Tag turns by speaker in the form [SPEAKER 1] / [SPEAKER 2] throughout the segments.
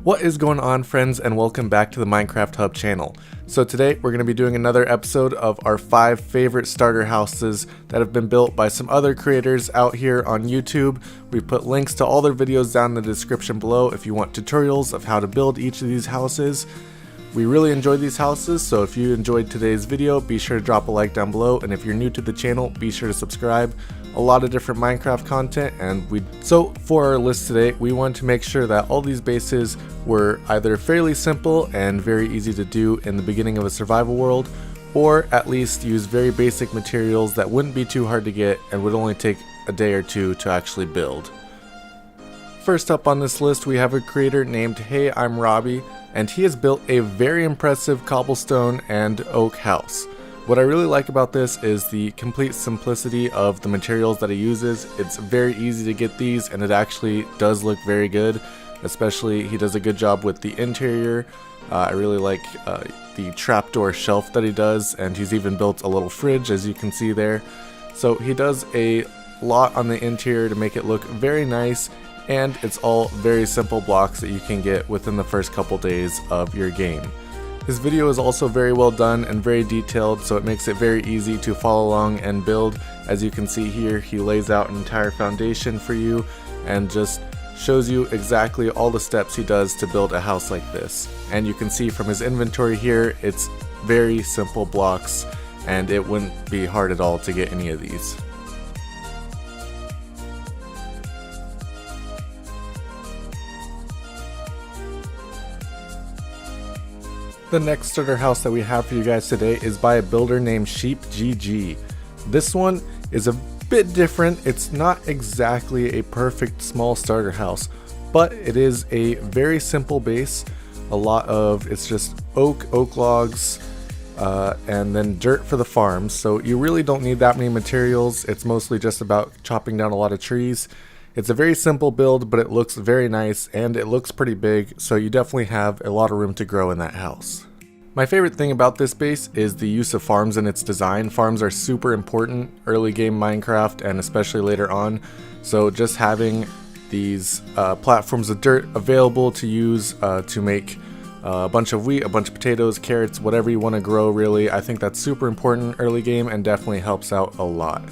[SPEAKER 1] What is going on, friends, and welcome back to the Minecraft Hub channel. So today we're going to be doing another episode of our 5 favorite starter houses that have been built by some other creators out here on YouTube. We've put links to all their videos down in the description below if you want tutorials of how to build each of these houses. We really enjoyed these houses, so if you enjoyed today's video, be sure to drop a like down below, and if you're new to the channel, be sure to subscribe. A lot of different Minecraft content, so for our list today, we wanted to make sure that all these bases were either fairly simple and very easy to do in the beginning of a survival world, or at least use very basic materials that wouldn't be too hard to get and would only take a day or two to actually build. First up on this list, we have a creator named Hey I'm Robbie, and he has built a very impressive cobblestone and oak house. What I really like about this is the complete simplicity of the materials that he uses. It's very easy to get these, and it actually does look very good. Especially, he does a good job with the interior. I really like the trapdoor shelf that he does, and he's even built a little fridge, as you can see there. So he does a lot on the interior to make it look very nice, and it's all very simple blocks that you can get within the first couple days of your game. His video is also very well done and very detailed, so it makes it very easy to follow along and build. As you can see here, he lays out an entire foundation for you and just shows you exactly all the steps he does to build a house like this. And you can see from his inventory here, it's very simple blocks, and it wouldn't be hard at all to get any of these. The next starter house that we have for you guys today is by a builder named SheepGG. This one is a bit different. It's not exactly a perfect small starter house, but it is a very simple base. It's just oak logs, and then dirt for the farms. So you really don't need that many materials. It's mostly just about chopping down a lot of trees. It's a very simple build, but it looks very nice and it looks pretty big, so you definitely have a lot of room to grow in that house. My favorite thing about this base is the use of farms in its design. Farms are super important early game Minecraft and especially later on, so just having these platforms of dirt available to use to make a bunch of wheat, a bunch of potatoes, carrots, whatever you want to grow really, I think that's super important early game and definitely helps out a lot.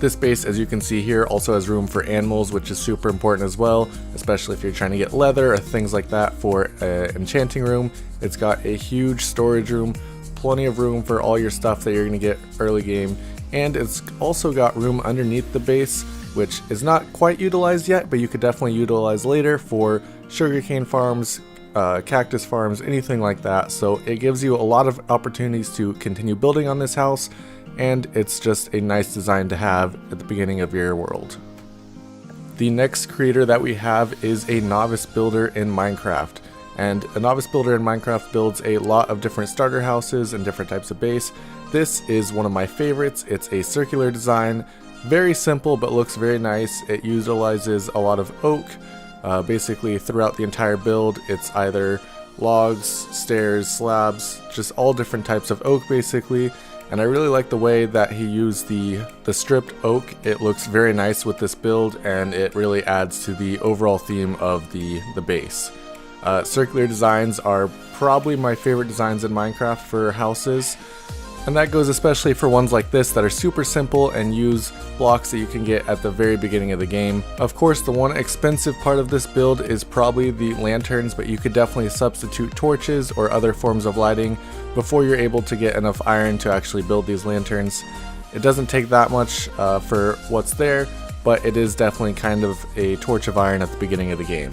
[SPEAKER 1] This base, as you can see here, also has room for animals, which is super important as well, especially if you're trying to get leather or things like that for an enchanting room. It's got a huge storage room, plenty of room for all your stuff that you're going to get early game, and it's also got room underneath the base, which is not quite utilized yet, but you could definitely utilize later for sugarcane farms, cactus farms, anything like that. So it gives you a lot of opportunities to continue building on this house, and it's just a nice design to have at the beginning of your world. The next creator that we have is a novice builder in Minecraft, and a novice builder in Minecraft builds a lot of different starter houses and different types of base. This is one of my favorites. It's a circular design, very simple but looks very nice. It utilizes a lot of oak. Basically throughout the entire build, it's either logs, stairs, slabs, just all different types of oak basically. And I really like the way that he used the stripped oak. It looks very nice with this build, and it really adds to the overall theme of the base. Circular designs are probably my favorite designs in Minecraft for houses. And that goes especially for ones like this that are super simple and use blocks that you can get at the very beginning of the game. Of course, the one expensive part of this build is probably the lanterns, but you could definitely substitute torches or other forms of lighting before you're able to get enough iron to actually build these lanterns. It doesn't take that much for what's there, but it is definitely kind of a torch of iron at the beginning of the game.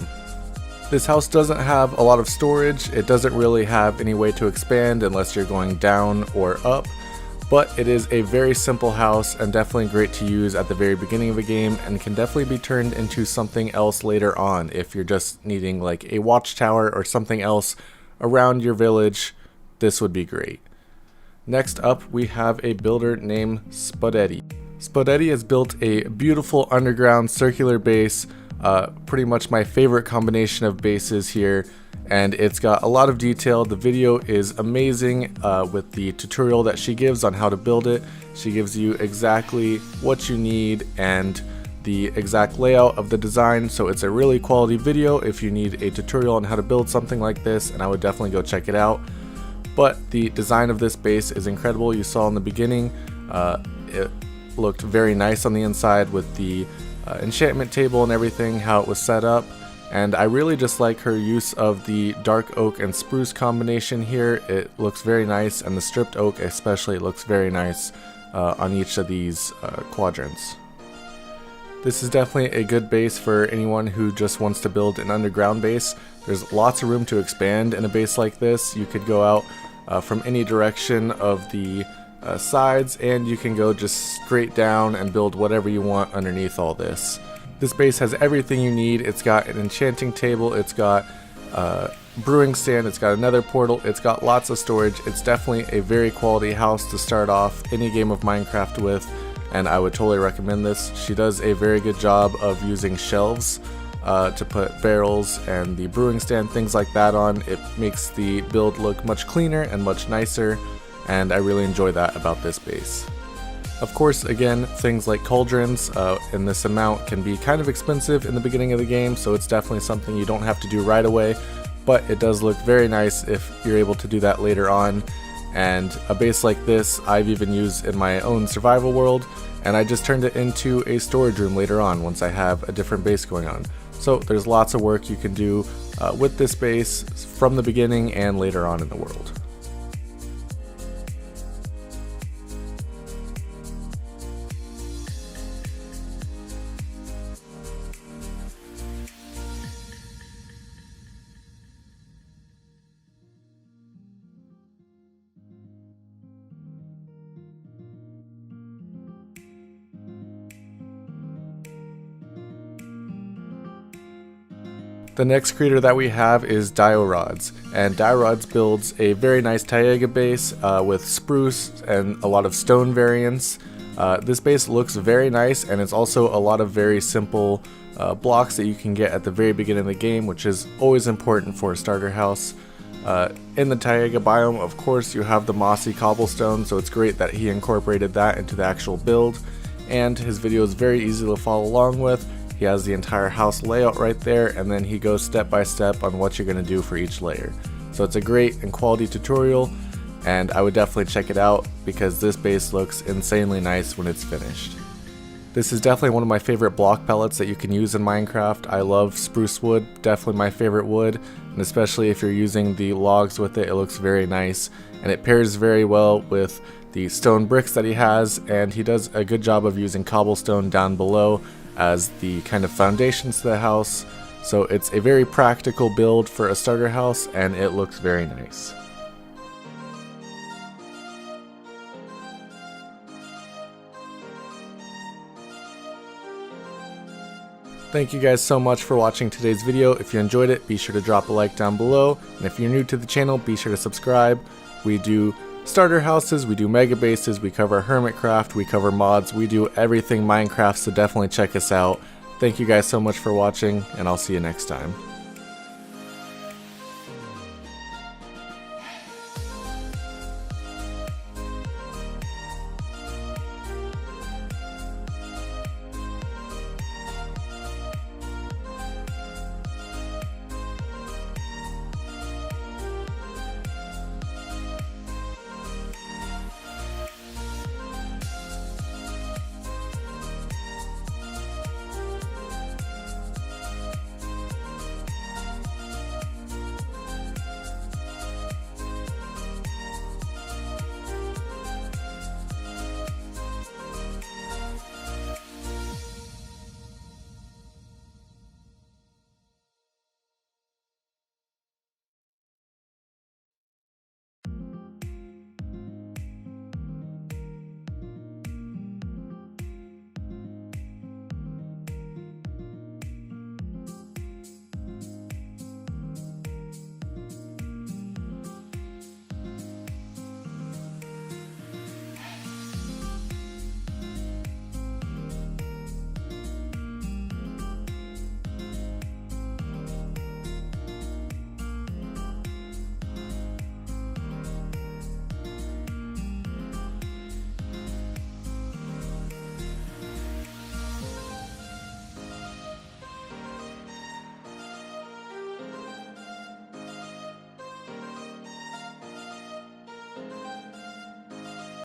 [SPEAKER 1] This house doesn't have a lot of storage. It doesn't really have any way to expand unless you're going down or up, but it is a very simple house and definitely great to use at the very beginning of a game, and can definitely be turned into something else later on if you're just needing like a watchtower or something else around your village. This would be great. Next up, we have a builder named Spudetti. Spudetti has built a beautiful underground circular base, pretty much my favorite combination of bases here, and it's got a lot of detail. The video is amazing with the tutorial that she gives on how to build it. She gives you exactly what you need and the exact layout of the design, so it's a really quality video if you need a tutorial on how to build something like this, and I would definitely go check it out. But the design of this base is incredible. You saw in the beginning, it looked very nice on the inside with the enchantment table and everything, how it was set up. And I really just like her use of the dark oak and spruce combination here. It looks very nice, and the stripped oak especially looks very nice on each of these quadrants. This is definitely a good base for anyone who just wants to build an underground base. There's lots of room to expand in a base like this. You could go out from any direction of the sides, and you can go just straight down and build whatever you want underneath all this. This base has everything you need. It's got an enchanting table, it's got brewing stand, it's got another portal, it's got lots of storage. It's definitely a very quality house to start off any game of Minecraft with, and I would totally recommend this. She does a very good job of using shelves to put barrels and the brewing stand, things like that on. It makes the build look much cleaner and much nicer, and I really enjoy that about this base. Of course, again, things like cauldrons in this amount can be kind of expensive in the beginning of the game, so it's definitely something you don't have to do right away, but it does look very nice if you're able to do that later on. And a base like this I've even used in my own survival world, and I just turned it into a storage room later on once I have a different base going on. So there's lots of work you can do with this base from the beginning and later on in the world. The next creator that we have is Diorods, and Diorods builds a very nice Taiga base with spruce and a lot of stone variants. This base looks very nice, and it's also a lot of very simple blocks that you can get at the very beginning of the game, which is always important for a starter house. In the Taiga biome, of course, you have the mossy cobblestone, so it's great that he incorporated that into the actual build, and his video is very easy to follow along with. He has the entire house layout right there, and then he goes step by step on what you're going to do for each layer. So it's a great and quality tutorial, and I would definitely check it out because this base looks insanely nice when it's finished. This is definitely one of my favorite block pellets that you can use in Minecraft. I love spruce wood, definitely my favorite wood, and especially if you're using the logs with it, it looks very nice, and it pairs very well with the stone bricks that he has, and he does a good job of using cobblestone down below as the kind of foundations to the house. So it's a very practical build for a starter house, and it looks very nice. Thank you guys so much for watching today's video. If you enjoyed it, be sure to drop a like down below, and if you're new to the channel, be sure to subscribe. We do starter houses, we do mega bases, we cover hermitcraft, we cover mods, we do everything Minecraft, so definitely check us out. Thank you guys so much for watching, and I'll see you next time.